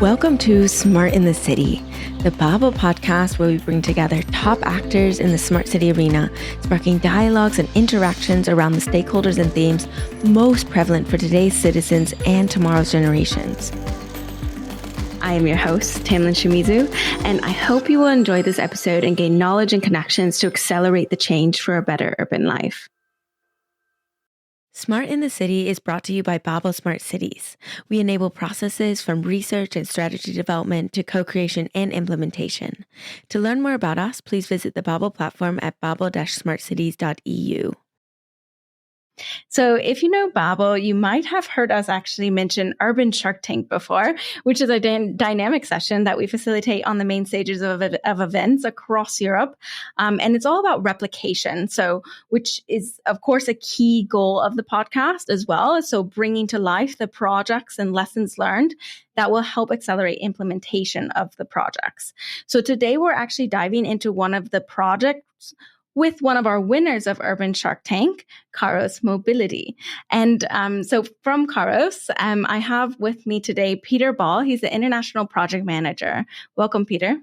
Welcome to Smart in the City, the Babel podcast where we bring together top actors in the smart city arena, sparking dialogues and interactions around the stakeholders and themes most prevalent for today's citizens and tomorrow's generations. I am your host, Tamlin Shimizu, and I hope you will enjoy this episode and gain knowledge and connections to accelerate the change for a better urban life. Smart in the City is brought to you by Babel Smart Cities. We enable processes from research and strategy development to co-creation and implementation. To learn more about us, please visit the Babel platform at babel-smartcities.eu. So if you know Babel, you might have heard us actually mention Urban Shark Tank before, which is a dynamic session that we facilitate on the main stages of events across Europe. And it's all about replication. So, which is, of course, a key goal of the podcast as well. So bringing to life the projects and lessons learned that will help accelerate implementation of the projects. So today we're actually diving into one of the projects with one of our winners of Urban Shark Tank, Karos Mobility. And so from Karos, I have with me today Peter Ball. He's the International Project Manager. Welcome, Peter.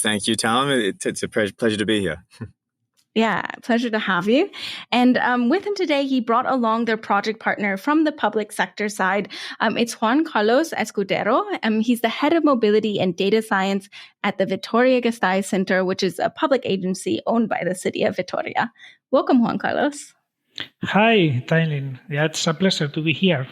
Thank you, Tom. It's a pleasure to be here. Yeah, pleasure to have you. And with him today, he brought along their project partner from the public sector side. It's Juan Carlos Escudero. He's the head of mobility and data science at the Vitoria-Gasteiz Center, which is a public agency owned by the city of Vitoria. Welcome, Juan Carlos. Hi, Tylin. Yeah, it's a pleasure to be here.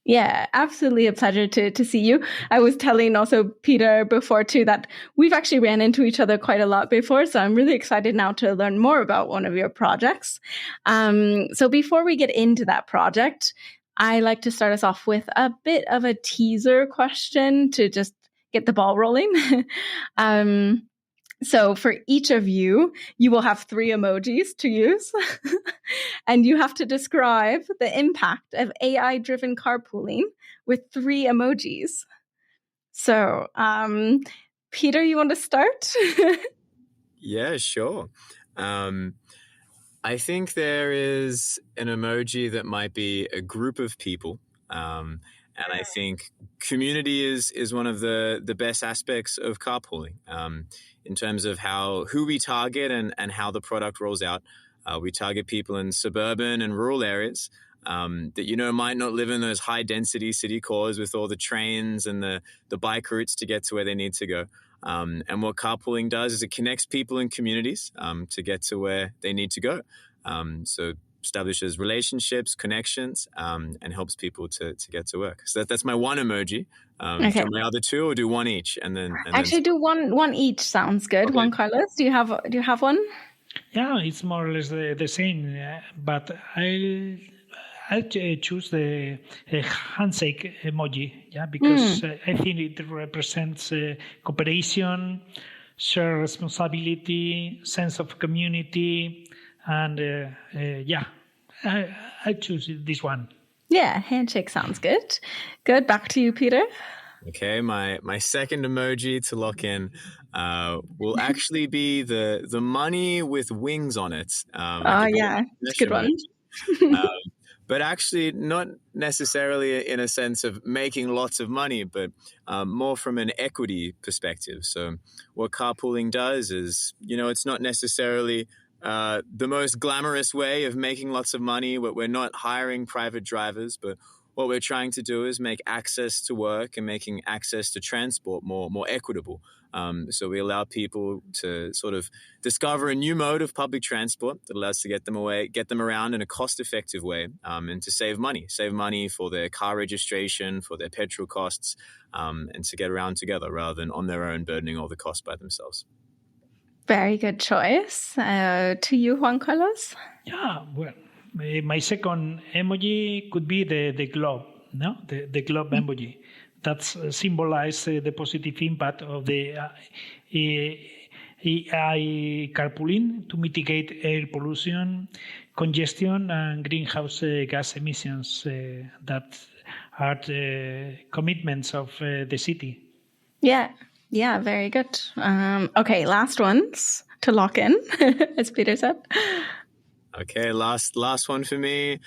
Yeah, absolutely a pleasure to see you. I was telling also Peter before too that we've actually ran into each other quite a lot before, so I'm really excited now to learn more about one of your projects. So before we get into that project, I like to start us off with a bit of a teaser question to just get the ball rolling. So for each of you, you will have 3 emojis to use, and you have to describe the impact of AI-driven carpooling with 3 emojis. So, Peter, you want to start? Yeah, sure. I think there is an emoji that might be a group of people. And I think community is one of the best aspects of carpooling in terms of who we target and how the product rolls out. We target people in suburban and rural areas that, might not live in those high density city cores with all the trains and the bike routes to get to where they need to go. And what carpooling does is it connects people in communities to get to where they need to go. So establishes relationships, connections, and helps people to get to work. So that's my one emoji. Okay. Do my other 2 or do one each? And then do one each. Sounds good. Okay. Juan Carlos, do you have one? Yeah, it's more or less the same, but I'll choose the handshake emoji, because I think it represents cooperation, shared responsibility, sense of community, and I choose this one. Yeah, handshake sounds good. Good. Back to you, Peter. Okay, my second emoji to lock in will actually be the money with wings on it. Yeah, it's a good one. But actually not necessarily in a sense of making lots of money, but more from an equity perspective. So what carpooling does is, it's not necessarily the most glamorous way of making lots of money. We're not hiring private drivers, but what we're trying to do is make access to work and making access to transport more equitable. So we allow people to sort of discover a new mode of public transport that allows to get them around in a cost-effective way, and to save money for their car registration, for their petrol costs, and to get around together rather than on their own burdening all the costs by themselves. Very good choice. To you, Juan Carlos? Yeah, well, my second emoji could be the globe, no? The globe emoji. That symbolizes the positive impact of the AI carpooling to mitigate air pollution, congestion, and greenhouse gas emissions that are the commitments of the city. Yeah, very good. Okay, last ones to lock in, as Peter said. Okay, last one for me.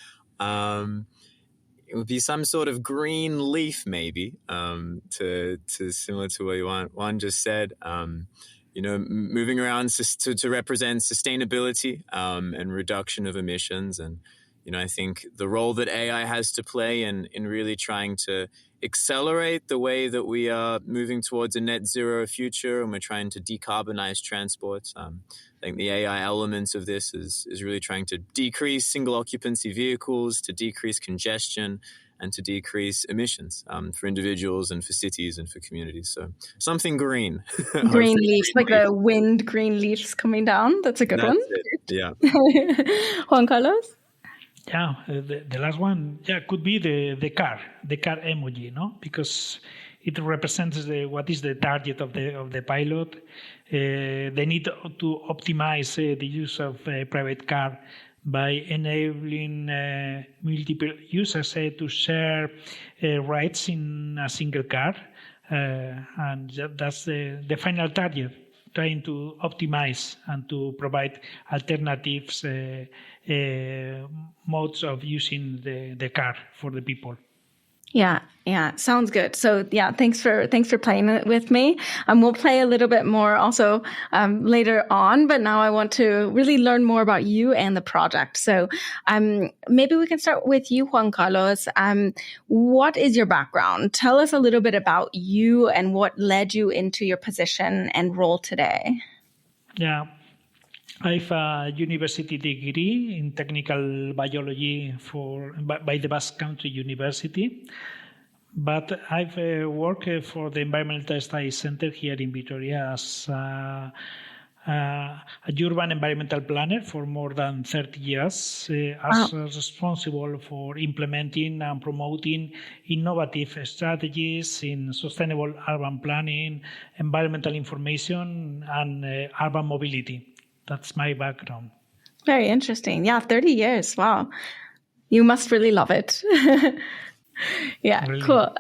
it would be some sort of green leaf, maybe, to similar to what Juan just said. Moving around to represent sustainability and reduction of emissions. And, I think the role that AI has to play in really trying to accelerate the way that we are moving towards a net zero future, and we're trying to decarbonize transport. I think the AI element of this is really trying to decrease single occupancy vehicles, to decrease congestion, and to decrease emissions for individuals and for cities and for communities. So something green. Green leaves, like the wind, green leaves coming down. That's a good one. Yeah. Juan Carlos? Yeah, the last one, could be the car emoji, no? Because it represents what is the target of the pilot. They need to optimize the use of a private car by enabling multiple users to share rides in a single car. And that's the final target, trying to optimize and to provide alternatives modes of using the car for the people. Yeah, sounds good. So thanks for playing it with me. We'll play a little bit more also later on, but now I want to really learn more about you and the project. So maybe we can start with you, Juan Carlos. What is your background? Tell us a little bit about you and what led you into your position and role today. Yeah. I have a university degree in technical biology by the Basque Country University, but I've worked for the Environmental Studies Center here in Vitoria as a urban environmental planner for more than 30 years, responsible for implementing and promoting innovative strategies in sustainable urban planning, environmental information, and urban mobility. That's my background. Very interesting. Yeah, 30 years. Wow. You must really love it. Yeah, really. Cool.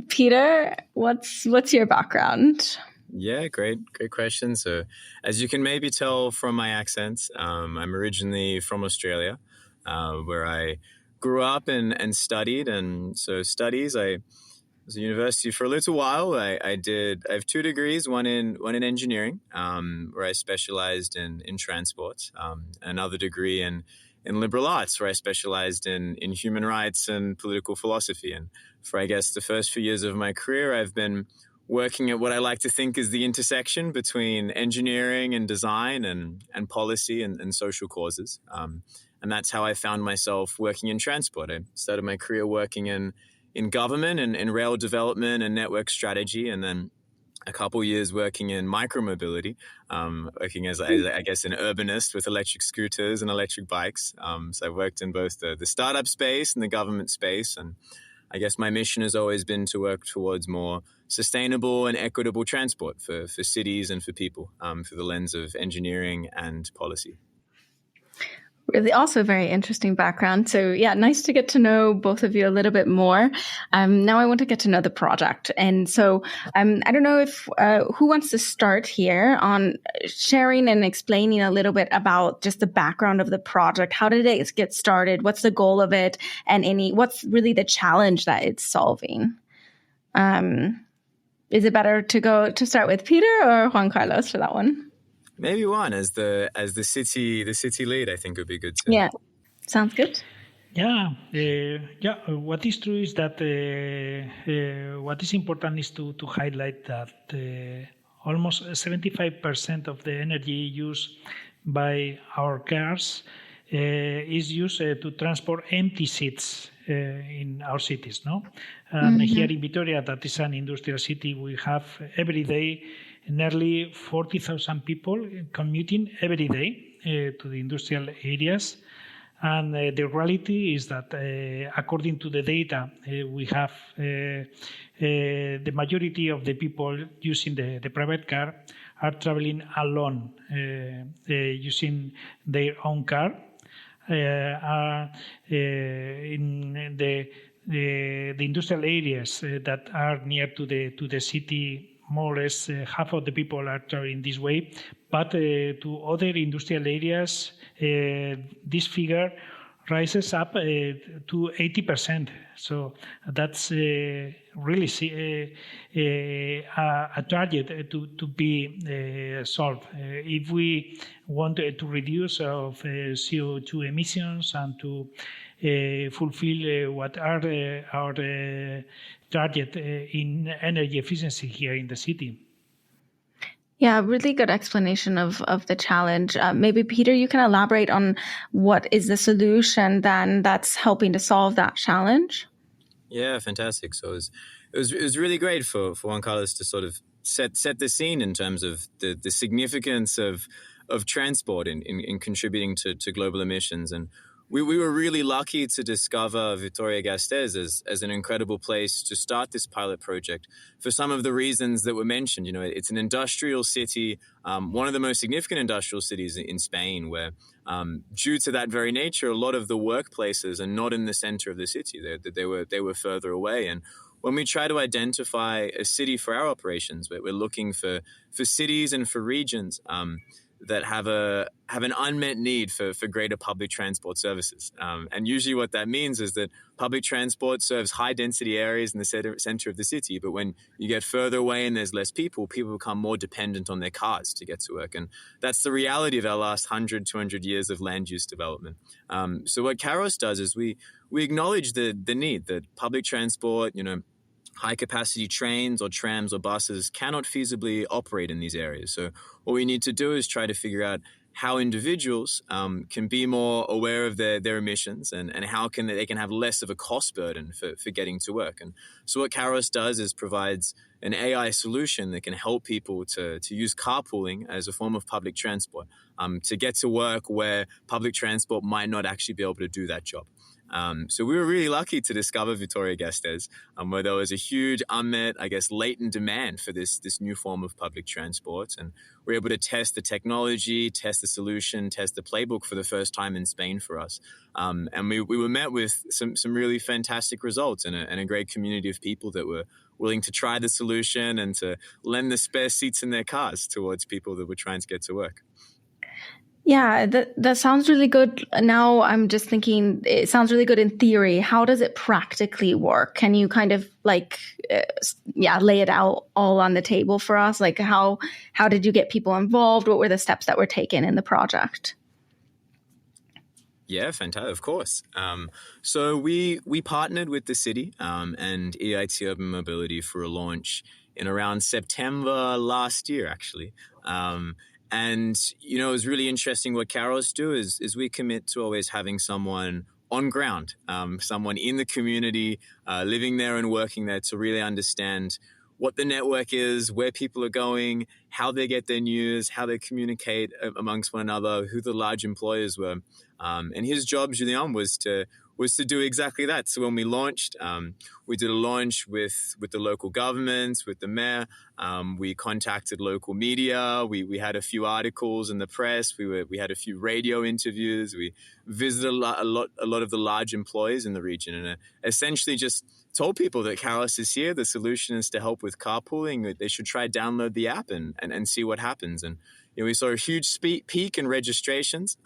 Peter, what's your background? Yeah, great question. So as you can maybe tell from my accent, I'm originally from Australia, where I grew up and studied. And so studies, I was at university for a little while. I have 2 degrees, one in engineering, where I specialized in transport, another degree in liberal arts, where I specialized in human rights and political philosophy. And for, I guess, the first few years of my career, I've been working at what I like to think is the intersection between engineering and design and policy and social causes. And that's how I found myself working in transport. I started my career working in government and in rail development and network strategy, and then a couple years working in micromobility, working as I guess an urbanist with electric scooters and electric bikes. So I've worked in both the startup space and the government space, and I guess my mission has always been to work towards more sustainable and equitable transport for cities and for people through the lens of engineering and policy. Really also very interesting background. So nice to get to know both of you a little bit more. Now I want to get to know the project. And so I don't know if who wants to start here on sharing and explaining a little bit about just the background of the project. How did it get started? What's the goal of it? And what's really the challenge that it's solving? Is it better to start with Peter or Juan Carlos for that one? Maybe one as the city lead, I think would be good too. Yeah, sounds good. Yeah. What is true is that what is important is to highlight that almost 75% of the energy used by our cars is used to transport empty seats in our cities. No, and here in Vitoria, that is an industrial city, we have every day nearly 40,000 people commuting every day to the industrial areas. And the reality is that according to the data we have, the majority of the people using the private car are traveling alone, using their own car. In the industrial areas that are near to the city, more or less half of the people are traveling this way, but to other industrial areas, this figure rises up to 80%. So that's really a target to be solved. If we want to reduce of CO2 emissions and to fulfill what are our target in energy efficiency here in the city. Yeah, really good explanation of the challenge. Maybe Peter, you can elaborate on what is the solution then that's helping to solve that challenge? Yeah, fantastic. So it was really great for Juan Carlos to sort of set the scene in terms of the significance of transport in contributing to global emissions. And we were really lucky to discover Vitoria-Gasteiz as an incredible place to start this pilot project for some of the reasons that were mentioned. You know, it's an industrial city, one of the most significant industrial cities in Spain, where due to that very nature, a lot of the workplaces are not in the center of the city. They were further away. And when we try to identify a city for our operations, we're looking for cities and for regions that have an unmet need for greater public transport services. And usually what that means is that public transport serves high density areas in the center of the city, but when you get further away and there's less people become more dependent on their cars to get to work. And that's the reality of our last 100, 200 years of land use development. So what Karos does is we acknowledge the need that public transport, high-capacity trains or trams or buses cannot feasibly operate in these areas. So what we need to do is try to figure out how individuals can be more aware of their emissions and how they can have less of a cost burden for getting to work. And so what Karos does is provides an AI solution that can help people to use carpooling as a form of public transport to get to work where public transport might not actually be able to do that job. So we were really lucky to discover Vitoria-Gasteiz, where there was a huge unmet, latent demand for this new form of public transport. And we were able to test the technology, test the solution, test the playbook for the first time in Spain for us. And we were met with some really fantastic results and a great community of people that were willing to try the solution and to lend the spare seats in their cars towards people that were trying to get to work. Yeah, that sounds really good. Now I'm just thinking, it sounds really good in theory. How does it practically work? Can you kind of lay it out all on the table for us? Like how did you get people involved? What were the steps that were taken in the project? Yeah, fantastic. Of course. So we partnered with the city and EIT Urban Mobility for a launch in around September last year, actually. And, it was really interesting. What Karos do is we commit to always having someone on ground, someone in the community, living there and working there to really understand what the network is, where people are going, how they get their news, how they communicate amongst one another, who the large employers were. And his job, Julian, was to do exactly that. So when we launched, we did a launch with the local government, with the mayor. We contacted local media. We had a few articles in the press. We had a few radio interviews. We visited a lot of the large employers in the region, and essentially just told people that Karos is here. The solution is to help with carpooling. They should try download the app and see what happens. And we saw a huge peak in registrations.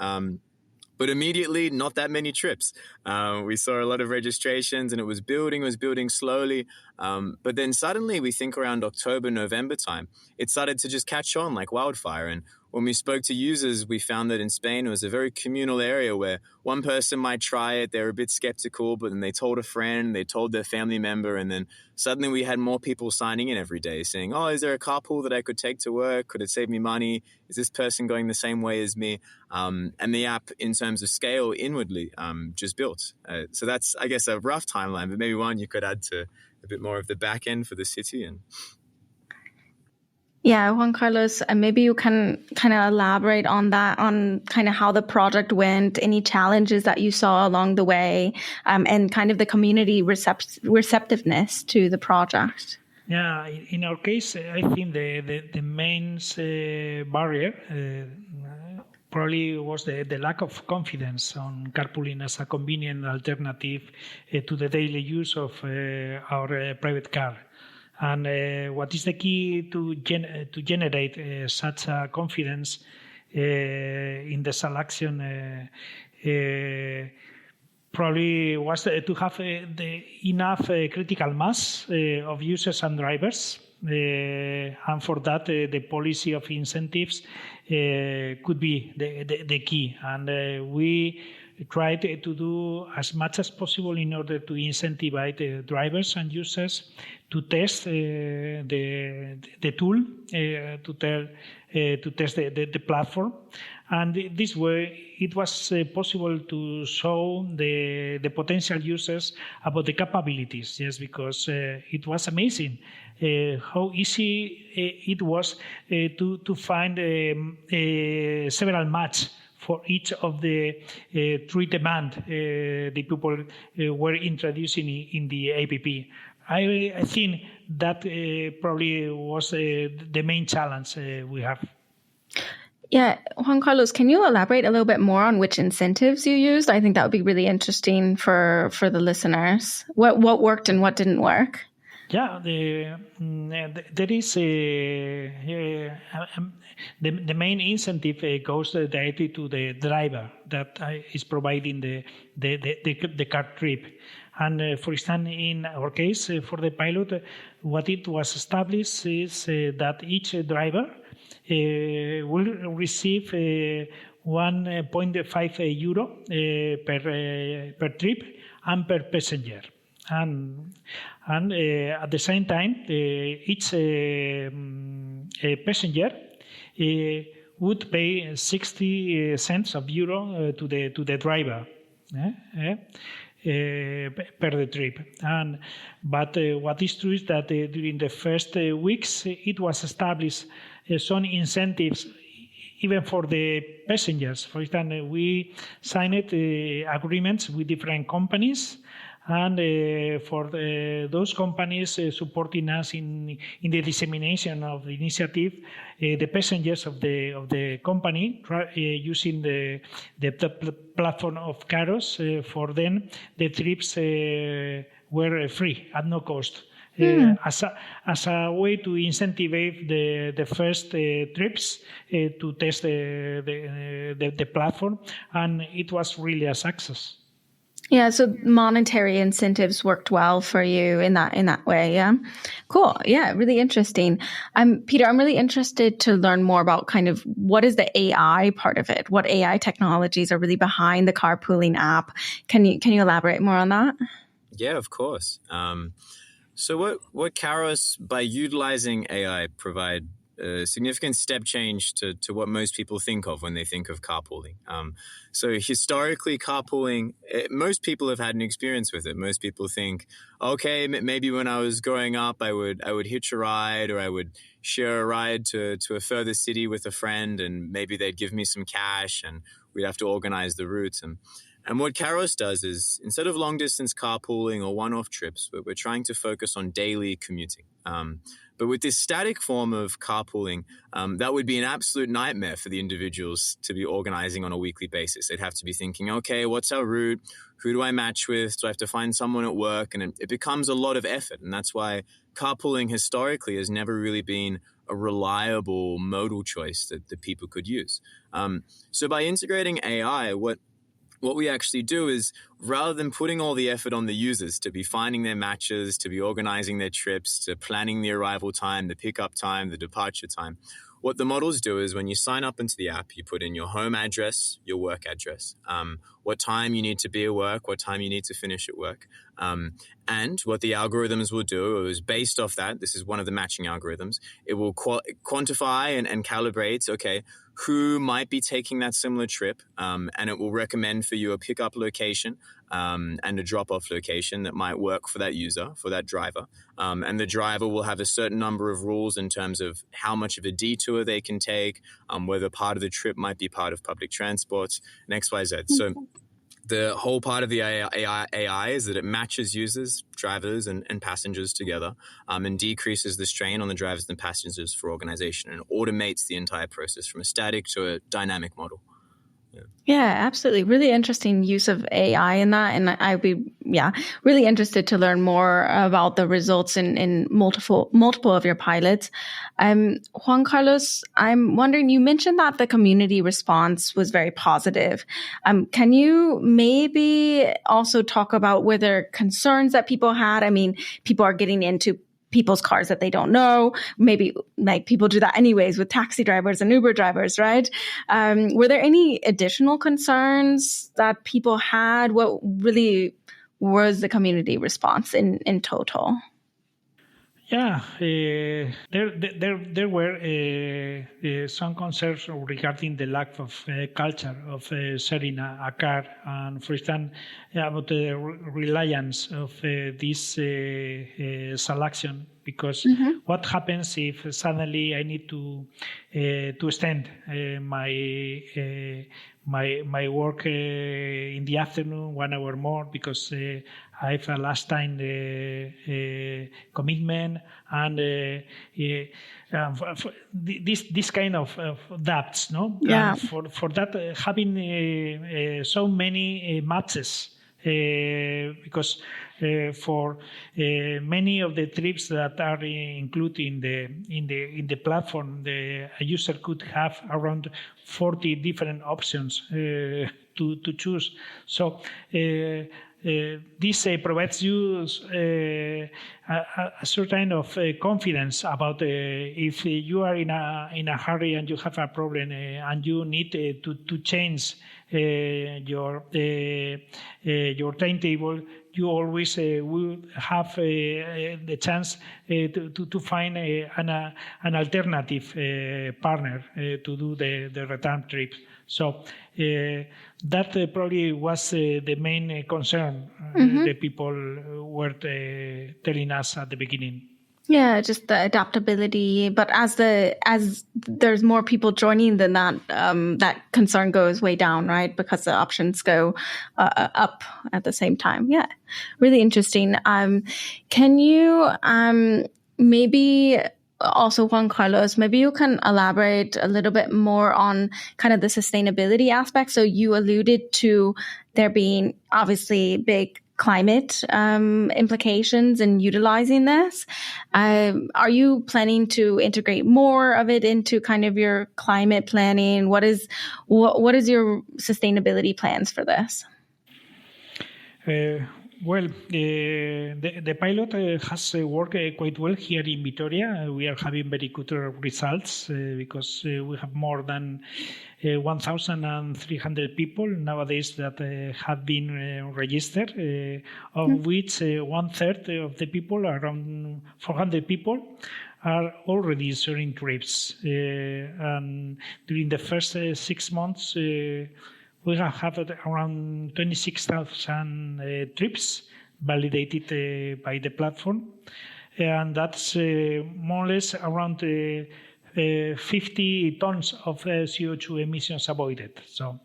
But immediately, not that many trips. We saw a lot of registrations and it was building slowly. But then suddenly, we think around October, November time, it started to just catch on like wildfire. And when we spoke to users, we found that in Spain, it was a very communal area where one person might try it. They were a bit skeptical, but then they told a friend, they told their family member. And then suddenly we had more people signing in every day saying, oh, is there a carpool that I could take to work? Could it save me money? Is this person going the same way as me? And the app, in terms of scale inwardly, just built. So that's, I guess, a rough timeline, but maybe one you could add to a bit more of the back end for the city. Yeah, Juan Carlos, maybe you can kind of elaborate on that, on kind of how the project went, any challenges that you saw along the way, and kind of the community receptiveness to the project. Yeah, in our case, I think the main barrier probably was the lack of confidence on carpooling as a convenient alternative to the daily use of our private car. And what is the key to generate such a confidence in the selection probably was to have enough critical mass of users and drivers. And for that, the policy of incentives could be the key. And we tried to do as much as possible in order to incentivize the drivers and users to test the tool, to test the platform. And this way, it was possible to show the potential users about the capabilities, yes, because it was amazing how easy it was to find several matches for each of the three demands the people were introducing in the app. I think that probably was the main challenge we have. Yeah, Juan Carlos, can you elaborate a little bit more on which incentives you used? I think that would be really interesting for the listeners. What worked and what didn't work? Yeah, there is the main incentive goes directly to the driver that is providing the car trip. And for instance, in our case, for the pilot, what it was established is that each driver will receive 1.5 euro per trip and per passenger. And at the same time, each passenger would pay 60 cents of euro to the driver per the trip. But what is true is that during the first weeks, it was established some incentives even for the passengers. For instance, we signed agreements with different companies, and for those companies supporting us in the dissemination of the initiative, the passengers of the company using the platform of Karos, for them the trips were free at no cost. As a way to incentivize the first trips to test the platform, and it was really a success. Yeah, so monetary incentives worked well for you in that way. Yeah, cool. Yeah, really interesting. Peter, I'm really interested to learn more about kind of what is the AI part of it. What AI technologies are really behind the carpooling app? Can you elaborate more on that? Yeah, of course. So what Karos, by utilizing AI, provide a significant step change to what most people think of when they think of carpooling. So historically, carpooling, most people have had an experience with it. Most people think, okay, maybe when I was growing up, I would hitch a ride, or I would share a ride to a further city with a friend, and maybe they'd give me some cash, and we'd have to organize the routes. And what Karos does is, instead of long-distance carpooling or one-off trips, we're trying to focus on daily commuting. But with this static form of carpooling, that would be an absolute nightmare for the individuals to be organizing on a weekly basis. They'd have to be thinking, okay, what's our route? Who do I match with? Do I have to find someone at work? And it becomes a lot of effort. And that's why carpooling historically has never really been a reliable modal choice that people could use. So by integrating AI, what we actually do is, rather than putting all the effort on the users to be finding their matches, to be organizing their trips, to planning the arrival time, the pickup time, the departure time, what the models do is, when you sign up into the app, you put in your home address, your work address, what time you need to be at work, what time you need to finish at work. And what the algorithms will do is, based off that, this is one of the matching algorithms, it will quantify and calibrate, okay, who might be taking that similar trip, and it will recommend for you a pickup location and a drop-off location that might work for that user, for that driver. And the driver will have a certain number of rules in terms of how much of a detour they can take, whether part of the trip might be part of public transport, and XYZ. So the whole part of the AI is that it matches users, drivers, and passengers together, and decreases the strain on the drivers and passengers for organization, and automates the entire process from a static to a dynamic model. Yeah, absolutely. Really interesting use of AI in that. And I'd be, really interested to learn more about the results in multiple of your pilots. Juan Carlos, I'm wondering, you mentioned that the community response was very positive. Can you maybe also talk about were there concerns that people had? I mean, people are getting into people's cars that they don't know. Maybe like people do that anyways with taxi drivers and Uber drivers, right? Were there any additional concerns that people had? What really was the community response in total? Yeah, there were some concerns regarding the lack of culture of sharing a car, and for instance, about the reliance of this selection. Because what happens if suddenly I need to extend my work in the afternoon 1 hour more because I have a last time commitment, and this kind of doubts, no? Yeah. And for that, having so many matches. Because for many of the trips that are included in the platform, a user could have around 40 different options to choose. So this provides you a certain of confidence about if you are in a hurry and you have a problem and you need to change your timetable, you always will have the chance to find an alternative partner to do the return trip. So that probably was the main concern the people were telling us at the beginning. Yeah, just the adaptability. But as there's more people joining, then that concern goes way down, right? Because the options go up at the same time. Yeah, really interesting. Can you maybe also, Juan Carlos, maybe you can elaborate a little bit more on kind of the sustainability aspect. So you alluded to there being obviously big climate implications in utilizing this. Are you planning to integrate more of it into kind of your climate planning? What is your sustainability plans for this? Well, the pilot has worked quite well here in Vitoria. We are having very good results because we have more than 1,300 people nowadays that have been registered, of which 1/3 of the people, around 400 people, are already sharing trips. And during the first 6 months, we have had around 26,000 trips validated by the platform. And that's more or less around 50 tons of CO2 emissions avoided. So,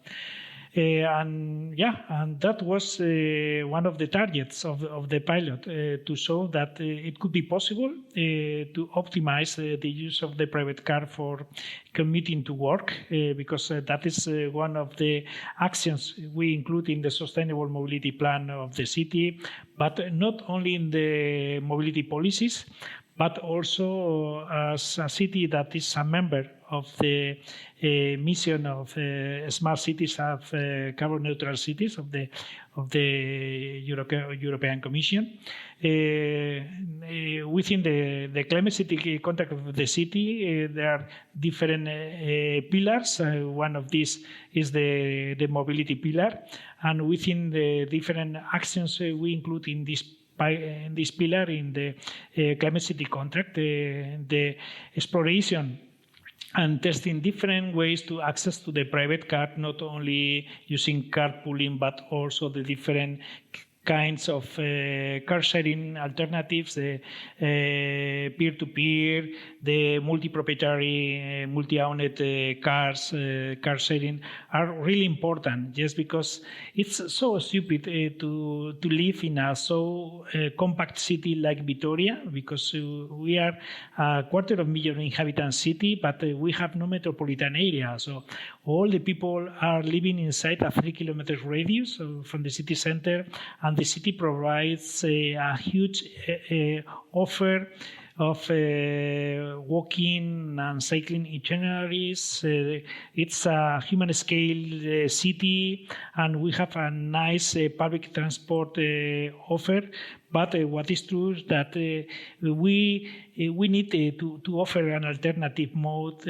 and that was one of the targets of the pilot, to show that it could be possible to optimize the use of the private car for commuting to work, because that is one of the actions we include in the Sustainable Mobility Plan of the city, but not only in the mobility policies, but also as a city that is a member of the mission of smart cities, of carbon neutral cities of the European Commission. Within the climate city contract of the city, there are different pillars. One of these is the mobility pillar, and within the different actions we include in this pillar, in the climate city contract, the exploration and testing different ways to access to the private car, not only using carpooling, but also the different kinds of car sharing alternatives, the peer-to-peer, the multi-proprietary, multi-owned car sharing are really important, just because it's so stupid to live in a so compact city like Vitoria, because we are a 250,000 inhabitant city, but we have no metropolitan area. So all the people are living inside a 3 kilometers radius from the city center, and the city provides a huge offer of walking and cycling itineraries. It's a human scale city, and we have a nice public transport offer. But what is true is that we need to offer an alternative mode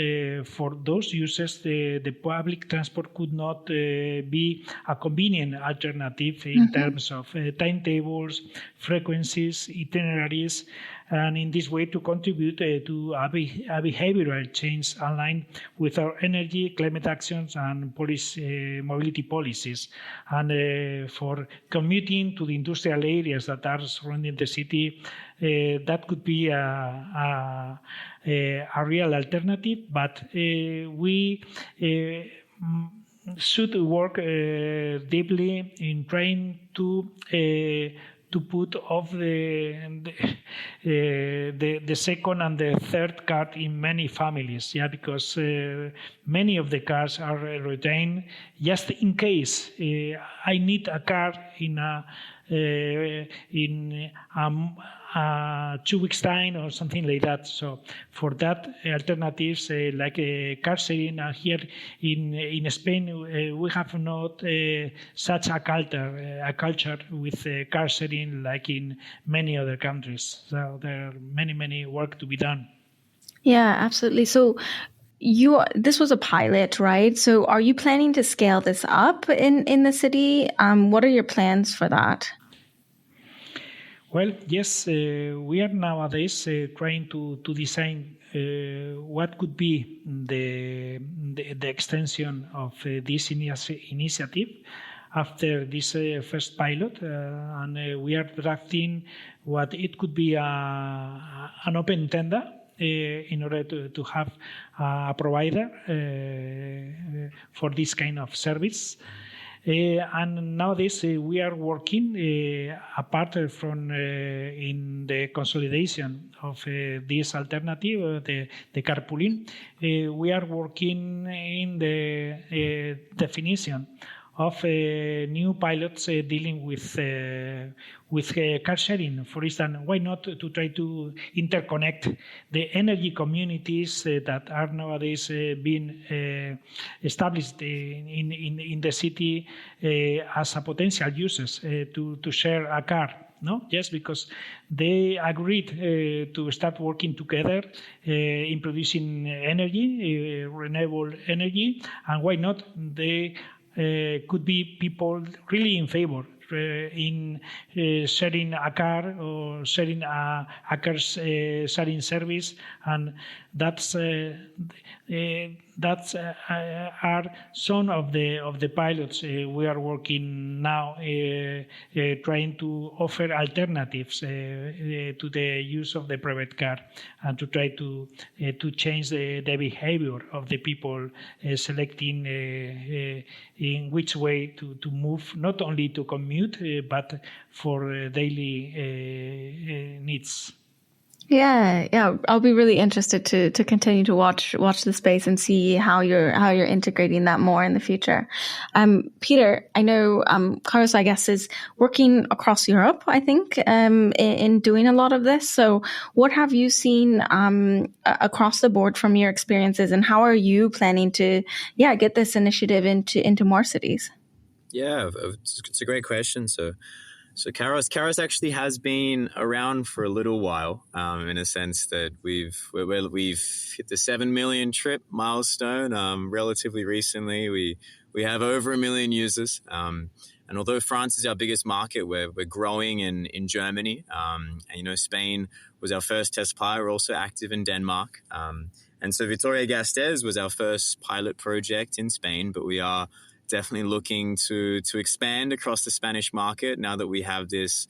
for those users. The public transport could not be a convenient alternative in terms of timetables, frequencies, itineraries, and in this way to contribute to a behavioral change aligned with our energy, climate actions, and mobility policies. And for commuting to the industrial areas that are surrounding the city, that could be a real alternative, but we should work deeply in trying to put off the second and the third car in many families, because many of the cars are retained just in case I need a car in 2 weeks' time or something like that. So for that, alternatives like car sharing here in Spain, we have not such a culture with car sharing like in many other countries. So there are many work to be done. Yeah, absolutely. So this was a pilot, right? So are you planning to scale this up in the city? What are your plans for that? Well, yes, we are nowadays trying to design what could be the extension of this initiative after this first pilot, and we are drafting what it could be an open tender in order to have a provider for this kind of service. And nowadays we are working apart from in the consolidation of this alternative, the carpooling. We are working in the definition of new pilots dealing with car sharing. For instance, why not to try to interconnect the energy communities that are nowadays being established in the city as a potential users to share a car. No, just because they agreed to start working together in producing energy, renewable energy, and why not they could be people really in favor in sharing a car or sharing a car sharing service, and that's are some of the pilots we are working now, trying to offer alternatives to the use of the private car, and to try to change the behavior of the people selecting in which way to move, not only to commute but for daily needs. Yeah. I'll be really interested to continue to watch the space and see how you're integrating that more in the future. Peter, I know Karos, I guess, is working across Europe, I think, in doing a lot of this. So what have you seen across the board from your experiences, and how are you planning to get this initiative into more cities? Yeah, it's a great question. So Karos actually has been around for a little while, in a sense that we've hit the 7 million trip milestone relatively recently. We have over 1 million users, and although France is our biggest market, we're growing in Germany, and Spain was our first test pilot. We're also active in Denmark, and so Vitoria-Gasteiz was our first pilot project in Spain, but we are definitely looking to expand across the Spanish market now that we have this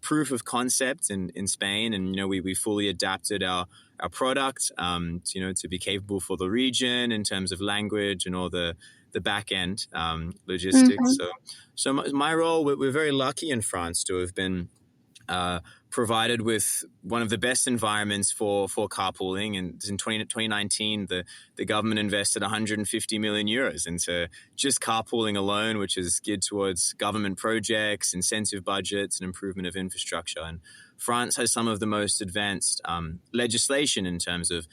proof of concept in Spain, and we fully adapted our product to be capable for the region in terms of language and all the back end logistics. So my role, we're very lucky in France to have been provided with one of the best environments for carpooling. And in 2019, the government invested 150 million euros into just carpooling alone, which is geared towards government projects, incentive budgets, and improvement of infrastructure. And France has some of the most advanced legislation in terms of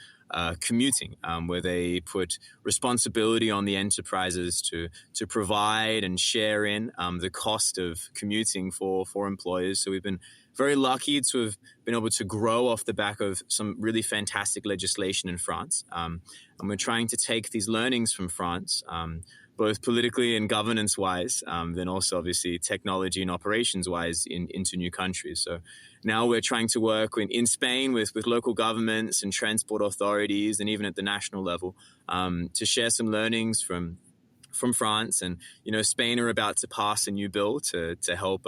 commuting, where they put responsibility on the enterprises to provide and share in the cost of commuting for employers. So we've been very lucky to have been able to grow off the back of some really fantastic legislation in France. And we're trying to take these learnings from France, both politically and governance-wise, then also obviously technology and operations-wise into new countries. So now we're trying to work in Spain with local governments and transport authorities, and even at the national level, to share some learnings from France. And Spain are about to pass a new bill to help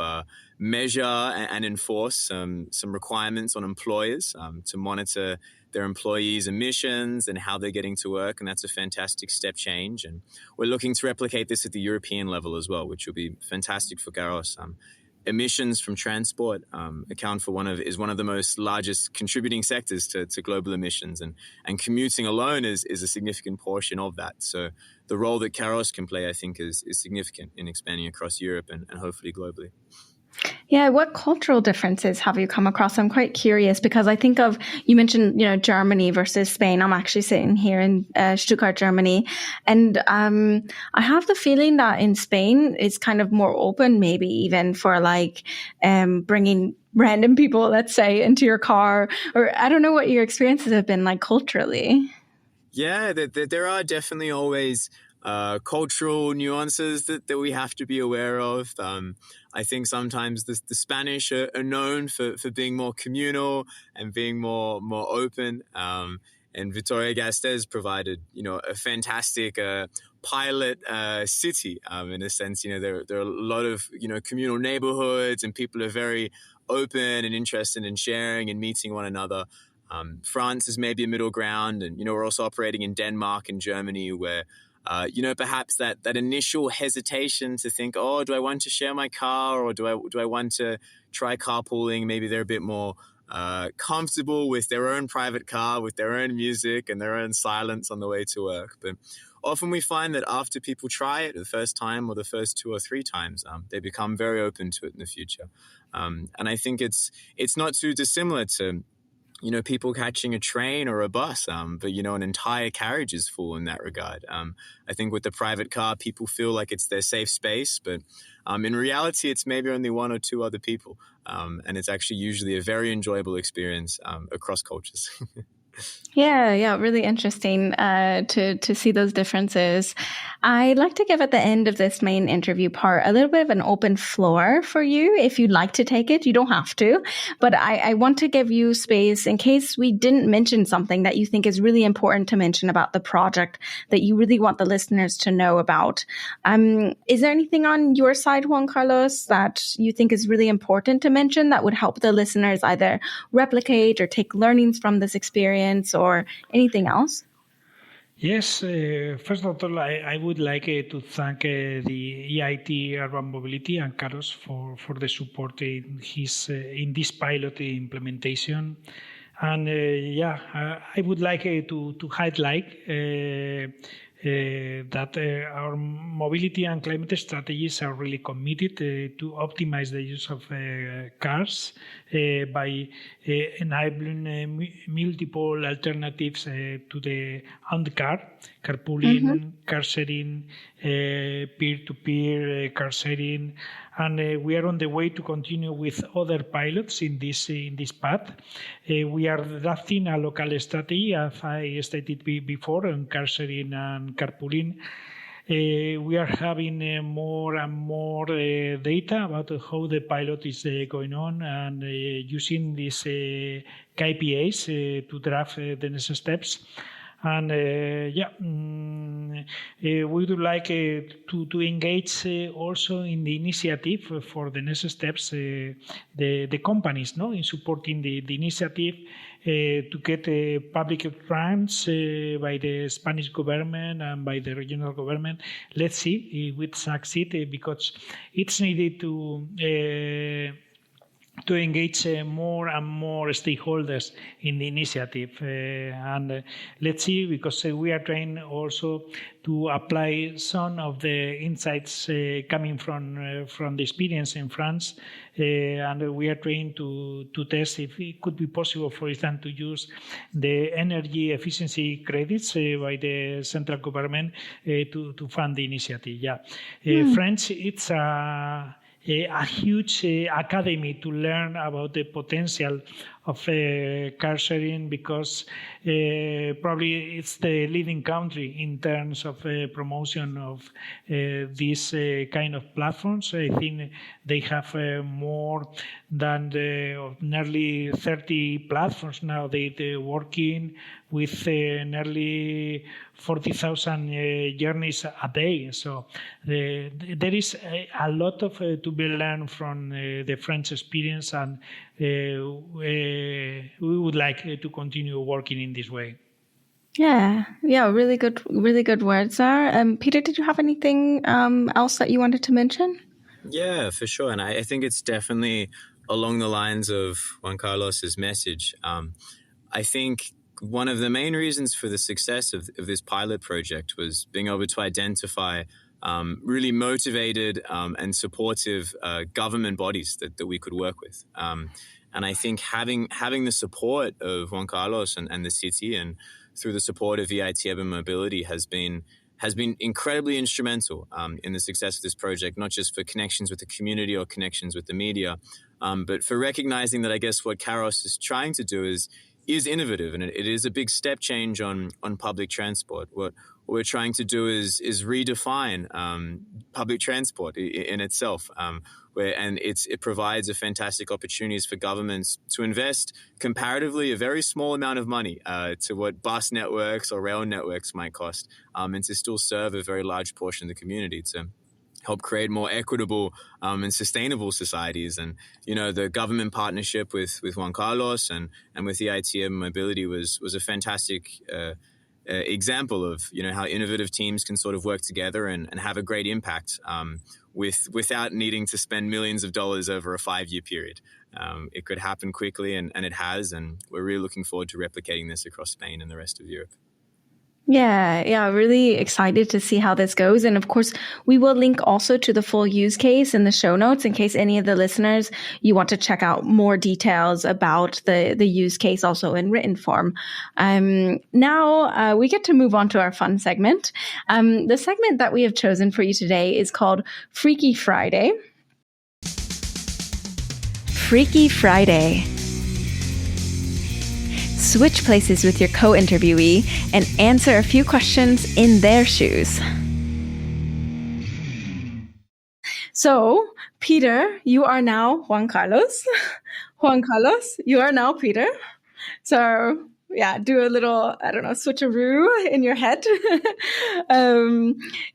measure and enforce some requirements on employers to monitor their employees' emissions and how they're getting to work, and that's a fantastic step change. And we're looking to replicate this at the European level as well, which will be fantastic for Karos. Emissions from transport account for one of the most largest contributing sectors to global emissions, and commuting alone is a significant portion of that. So the role that Karos can play, I think, is significant in expanding across Europe and hopefully globally. Yeah, what cultural differences have you come across? I'm quite curious because I think you mentioned, Germany versus Spain. I'm actually sitting here in Stuttgart, Germany. And I have the feeling that in Spain, it's kind of more open, maybe even for bringing random people, let's say, into your car. Or I don't know what your experiences have been like culturally. Yeah, there are definitely always cultural nuances that we have to be aware of. I think sometimes the Spanish are known for being more communal and being more open. And Vitoria-Gasteiz provided, a fantastic pilot city in a sense. There are a lot of, communal neighborhoods, and people are very open and interested in sharing and meeting one another. France is maybe a middle ground, and, we're also operating in Denmark and Germany where perhaps that initial hesitation to think, oh, do I want to share my car, or do I want to try carpooling? Maybe they're a bit more comfortable with their own private car, with their own music and their own silence on the way to work. But often we find that after people try it the first time or the first 2 or 3 times, they become very open to it in the future. And I think it's not too dissimilar to people catching a train or a bus, but, an entire carriage is full in that regard. I think with the private car, people feel like it's their safe space, but in reality, it's maybe only 1 or 2 other people. And it's actually usually a very enjoyable experience across cultures. Yeah, really interesting to see those differences. I'd like to give at the end of this main interview part a little bit of an open floor for you. If you'd like to take it, you don't have to, but I want to give you space in case we didn't mention something that you think is really important to mention about the project that you really want the listeners to know about. Is there anything on your side, Juan Carlos, that you think is really important to mention that would help the listeners either replicate or take learnings from this experience or anything else? Yes, first of all, I would like to thank the EIT Urban Mobility and Karos for the support in this pilot implementation. And I would like to highlight that our mobility and climate strategies are really committed to optimize the use of cars by enabling multiple alternatives to the owned car, carpooling, car sharing, peer-to-peer car sharing, and we are on the way to continue with other pilots in this path. We are drafting a local strategy, as I stated before, on car sharing and carpooling. We are having more and more data about how the pilot is going on, and using these KPIs to draft the next steps. And we would like to engage also in the initiative for the next steps, the companies, in supporting the initiative to get public grants by the Spanish government and by the regional government. Let's see if we succeed, because it's needed to engage more and more stakeholders in the initiative. And let's see, because we are trying also to apply some of the insights coming from the experience in France. And we are trying to test if it could be possible, for instance, to use the energy efficiency credits by the central government to fund the initiative. France, it's a huge academy to learn about the potential of car sharing, because probably it's the leading country in terms of promotion of these kind of platforms. I think they have more than nearly 30 platforms now. They're working with nearly 40,000 journeys a day. So there is a lot of to be learned from the French experience, and we would like to continue working in this way. Yeah, really good words there. Peter, did you have anything else that you wanted to mention? Yeah, for sure. And I think it's definitely along the lines of Juan Carlos's message. I think one of the main reasons for the success of this pilot project was being able to identify really motivated and supportive government bodies that we could work with. And I think having the support of Juan Carlos and the city, and through the support of VIT Urban Mobility, has been incredibly instrumental in the success of this project, not just for connections with the community or connections with the media, but for recognizing that I guess what Karos is trying to do is innovative, and it is a big step change on public transport. What we're trying to do is redefine public transport in itself, and it provides a fantastic opportunities for governments to invest comparatively a very small amount of money to what bus networks or rail networks might cost, and to still serve a very large portion of the community, to help create more equitable and sustainable societies. And, the government partnership with Juan Carlos and with the IT Mobility was a fantastic example of, how innovative teams can sort of work together and have a great impact without needing to spend millions of dollars over a 5-year period. It could happen quickly, and it has, and we're really looking forward to replicating this across Spain and the rest of Europe. Yeah, really excited to see how this goes. And of course, we will link also to the full use case in the show notes in case any of the listeners, you want to check out more details about the use case also in written form. Now we get to move on to our fun segment. The segment that we have chosen for you today is called Freaky Friday. Freaky Friday. Switch places with your co-interviewee and answer a few questions in their shoes. So, Peter, you are now Juan Carlos. Juan Carlos, you are now Peter. So, do a little, switcheroo in your head.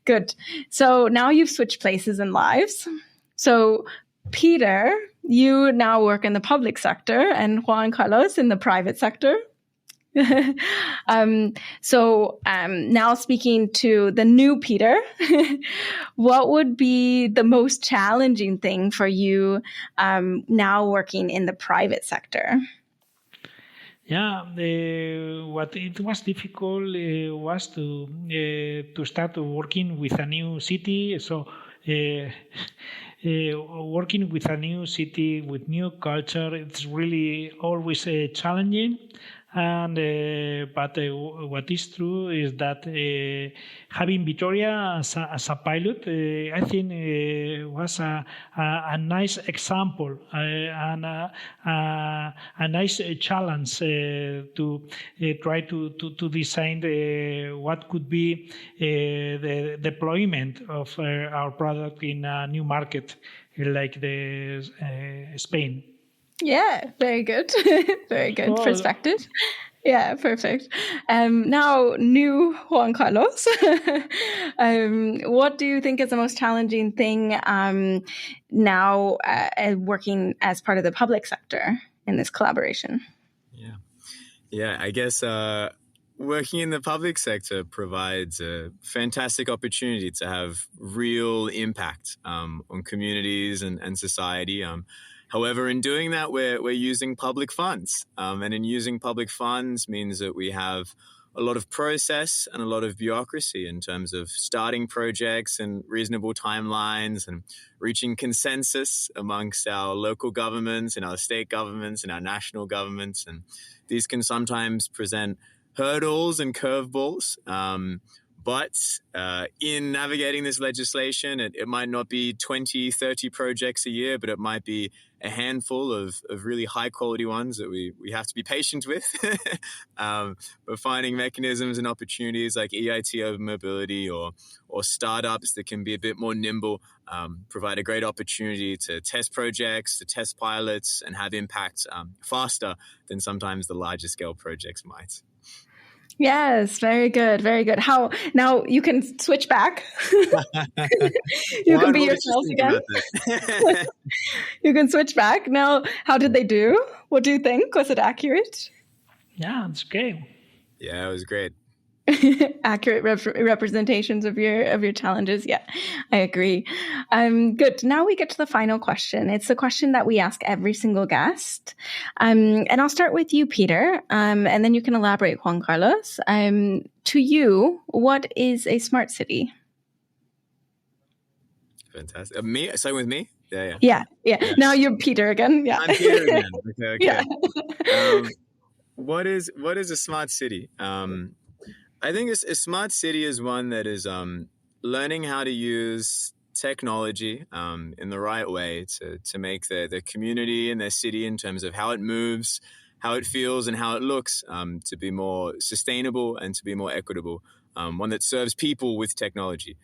Good. So now you've switched places and lives. So, Peter, you now work in the public sector, and Juan Carlos in the private sector. Now speaking to the new Peter, what would be the most challenging thing for you now working in the private sector? What it was difficult was to start working with a new city. So working with a new city with new culture, it's really always challenging. And but what is true is that having Vitoria as a pilot, I think was a nice example and a nice challenge to try to design what could be the deployment of our product in a new market like Spain. Yeah, very good. Very good perspective. Yeah, perfect. Now, new Juan Carlos, what do you think is the most challenging thing now working as part of the public sector in this collaboration? Yeah, I guess working in the public sector provides a fantastic opportunity to have real impact on communities and society. However, in doing that, we're using public funds. And in using public funds means that we have a lot of process and a lot of bureaucracy in terms of starting projects and reasonable timelines and reaching consensus amongst our local governments and our state governments and our national governments. And these can sometimes present hurdles and curveballs. But in navigating this legislation, it might not be 20, 30 projects a year, but it might be a handful of really high quality ones that we have to be patient with. But finding mechanisms and opportunities like EIT over mobility or startups that can be a bit more nimble provide a great opportunity to test projects, to test pilots, and have impact faster than sometimes the larger scale projects might. Yes, very good, very good. How now you can switch back. You can be yourselves again. You can switch back. Now, how did they do? What do you think? Was it accurate? Yeah, it's great. Yeah, it was great. Accurate representations of your challenges. Yeah, I agree. Good. Now we get to the final question. It's the question that we ask every single guest. And I'll start with you, Peter, and then you can elaborate, Juan Carlos. To you, what is a smart city? Fantastic. Me? Starting with me? Yeah. Now you're Peter again. Yeah. I'm Peter again. Okay. Yeah. What is a smart city? I think a smart city is one that is learning how to use technology in the right way to make their community and their city in terms of how it moves, how it feels, and how it looks to be more sustainable and to be more equitable. One that serves people with technology,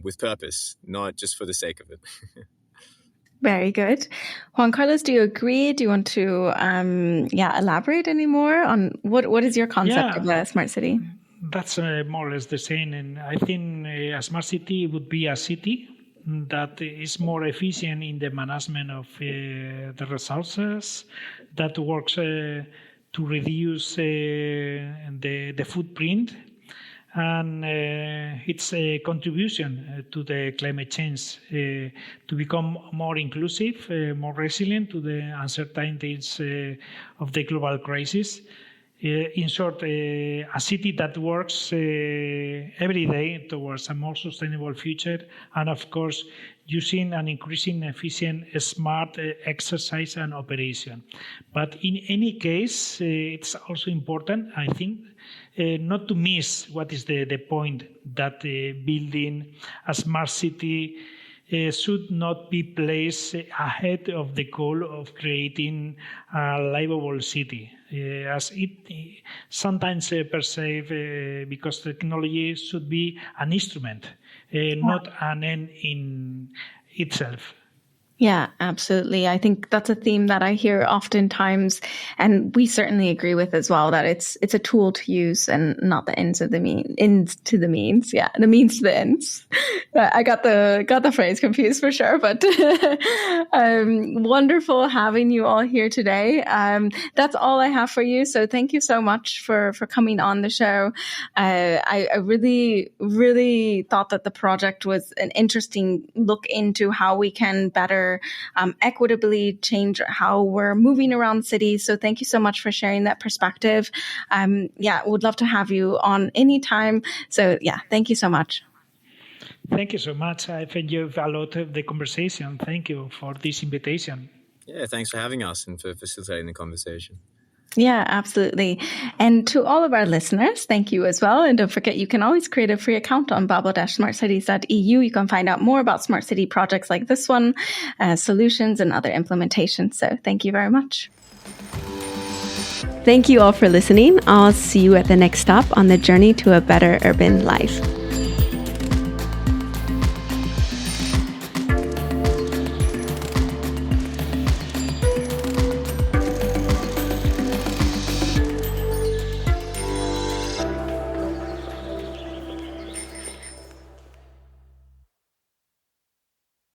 with purpose, not just for the sake of it. Very good. Juan Carlos, do you agree? Do you want to elaborate any more on what is your concept of a smart city? That's more or less the same. And I think a smart city would be a city that is more efficient in the management of the resources, that works to reduce the footprint, and its a contribution to the climate change, to become more inclusive, more resilient to the uncertainties of the global crisis. In short, a city that works every day towards a more sustainable future, and of course, using an increasing efficient, smart exercise and operation. But in any case, it's also important, I think, not to miss what is the point, that building a smart city should not be placed ahead of the goal of creating a livable city, as it sometimes perceived, because technology should be an instrument, not an end in itself. Yeah, absolutely. I think that's a theme that I hear oftentimes, and we certainly agree with as well, that it's a tool to use and not the ends to the means. Yeah, the means to the ends. I got the phrase confused for sure, but wonderful having you all here today. That's all I have for you. So thank you so much for coming on the show. I really, really thought that the project was an interesting look into how we can better equitably change how we're moving around cities. So thank you so much for sharing that perspective. Would love to have you on anytime. So thank you so much. Thank you so much. I've enjoyed a lot of the conversation. Thank you for this invitation. Yeah, thanks for having us and for facilitating the conversation. Yeah, absolutely. And to all of our listeners, thank you as well. And don't forget, you can always create a free account on babel-smartcities.eu. You can find out more about smart city projects like this one, solutions and other implementations. So thank you very much. Thank you all for listening. I'll see you at the next stop on the journey to a better urban life.